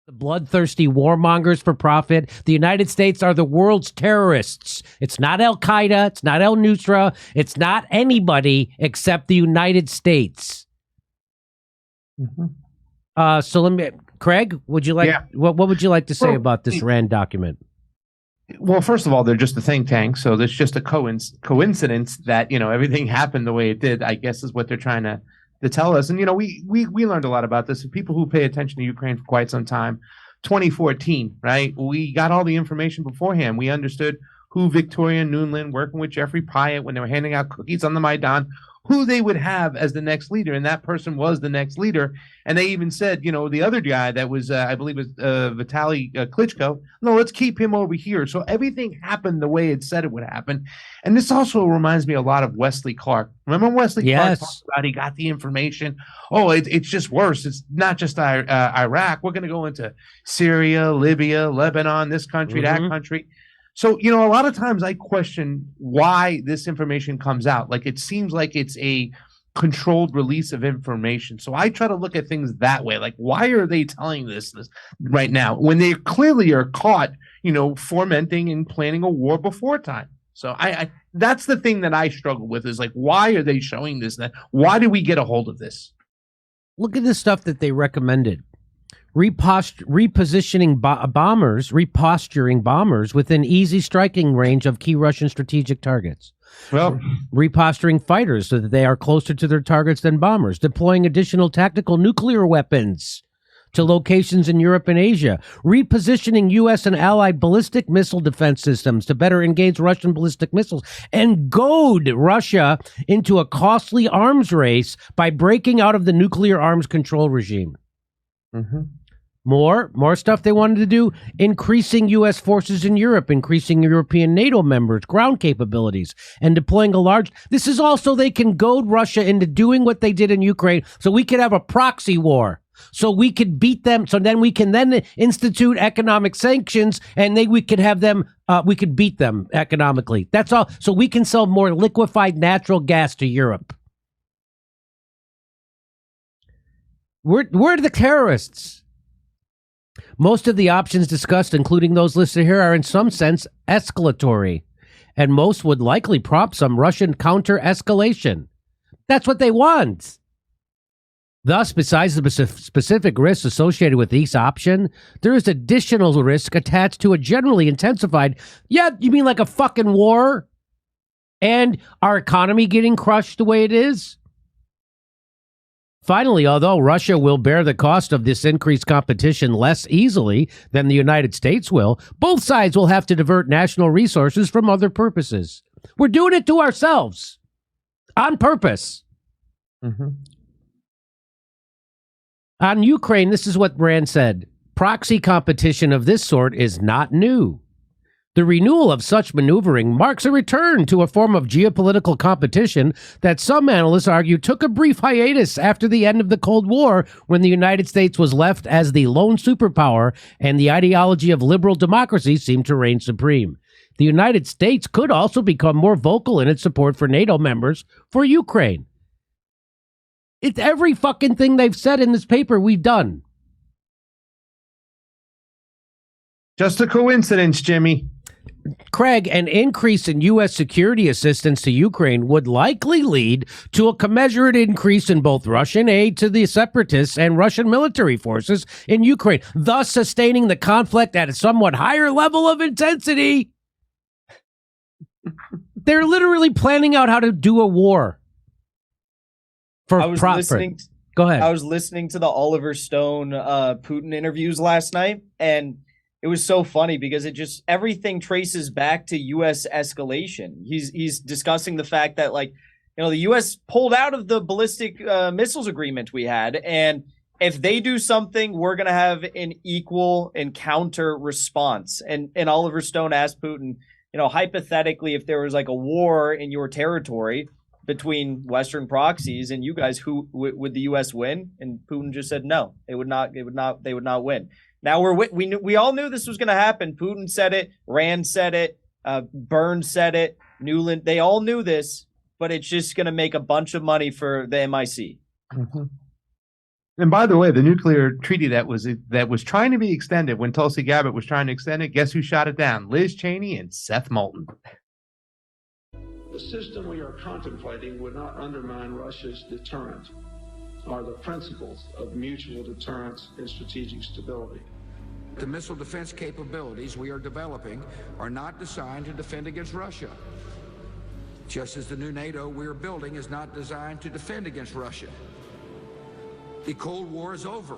The bloodthirsty warmongers for profit. The United States are the world's terrorists. It's not Al Qaeda. It's not Al Nusra. It's not anybody except the United States. So let me, Craig, would you like, what would you like to say about this RAND document? Well, first of all, they're just a think tank, so there's just a coincidence that, you know, everything happened the way it did, I guess, is what they're trying to tell us. And, you know, we learned a lot about this. People who pay attention to Ukraine for quite some time, 2014, right? We got all the information beforehand. We understood who Victoria Nuland, working with Jeffrey Pyatt when they were handing out cookies on the Maidan, who they would have as the next leader, and that person was the next leader. And they even said, you know, the other guy that was, I believe, was Vitaly Klitschko. No, let's keep him over here. So everything happened the way it said it would happen. And this also reminds me a lot of Wesley Clark. Remember Wesley Clark talked about he got the information? Oh, it's just worse. It's not just Iraq. We're going to go into Syria, Libya, Lebanon, this country, that country. So, you know, a lot of times I question why this information comes out. Like, it seems like it's a controlled release of information. So I try to look at things that way. Like, why are they telling this right now when they clearly are caught, you know, fomenting and planning a war before time? So I that's the thing that I struggle with, is like, why are they showing this? Why do we get a hold of this? Look at the stuff that they recommended. Reposturing bombers within easy striking range of key Russian strategic targets. Well, reposturing fighters so that they are closer to their targets than bombers. Deploying additional tactical nuclear weapons to locations in Europe and Asia. Repositioning U.S. and allied ballistic missile defense systems to better engage Russian ballistic missiles and goad Russia into a costly arms race by breaking out of the nuclear arms control regime. More stuff they wanted to do. Increasing U.S. forces in Europe, increasing European NATO members, ground capabilities, and deploying a large... This is also they can goad Russia into doing what they did in Ukraine, so we could have a proxy war. So we could beat them, so then we can then institute economic sanctions, and we could have them, we could beat them economically. That's all. So we can sell more liquefied natural gas to Europe. We're the terrorists. Most of the options discussed, including those listed here, are in some sense escalatory, and most would likely prompt some Russian counter-escalation. That's what they want. Thus, besides the specific risks associated with each option, there is additional risk attached to a generally intensified, you mean like a fucking war? And our economy getting crushed the way it is? Finally, although Russia will bear the cost of this increased competition less easily than the United States will, both sides will have to divert national resources from other purposes. We're doing it to ourselves. On purpose. On Ukraine, this is what Rand said. Proxy competition of this sort is not new. The renewal of such maneuvering marks a return to a form of geopolitical competition that some analysts argue took a brief hiatus after the end of the Cold War, when the United States was left as the lone superpower and the ideology of liberal democracy seemed to reign supreme. The United States could also become more vocal in its support for NATO members for Ukraine. It's every fucking thing they've said in this paper we've done. Just a coincidence, Jimmy. Craig, an increase in U.S. security assistance to Ukraine would likely lead to a commensurate increase in both Russian aid to the separatists and Russian military forces in Ukraine, thus sustaining the conflict at a somewhat higher level of intensity. They're literally planning out how to do a war. Go ahead. I was listening to the Oliver Stone Putin interviews last night, and it was so funny because everything traces back to U.S. escalation. He's discussing the fact that, like, you know, the U.S. pulled out of the ballistic missiles agreement we had, and if they do something, we're going to have an equal and counter response. And Oliver Stone asked Putin, you know, hypothetically, if there was like a war in your territory between Western proxies and you guys, who would the U.S. win? And Putin just said no, they would not win. Now we all knew this was going to happen. Putin said it, Rand said it, Burns said it, Nuland. They all knew this, but it's just going to make a bunch of money for the MIC. And by the way, the nuclear treaty that was trying to be extended when Tulsi Gabbard was trying to extend it, guess who shot it down? Liz Cheney and Seth Moulton. The system we are contemplating would not undermine Russia's deterrent or the principles of mutual deterrence and strategic stability. The missile defense capabilities we are developing are not designed to defend against Russia. Just as the new NATO we are building is not designed to defend against Russia. The Cold War is over.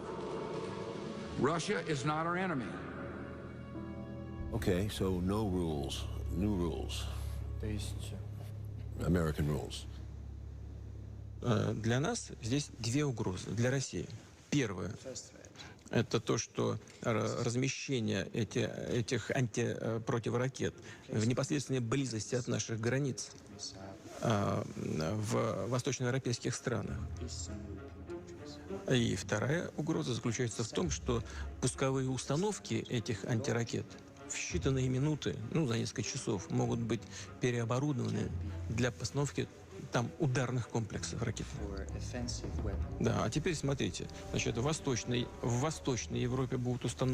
Russia is not our enemy. Okay, so no rules, new rules. American rules. Для нас здесь две угрозы для России. Первое – это то, что размещение этих антипротиворакет в непосредственной близости от наших границ в восточноевропейских странах. И вторая угроза заключается в том, что пусковые установки этих антиракет в считанные минуты, за несколько часов, могут быть переоборудованы для постановки там ударных комплексов ракетных. Да, а теперь смотрите, значит, в Восточной Европе будут установлены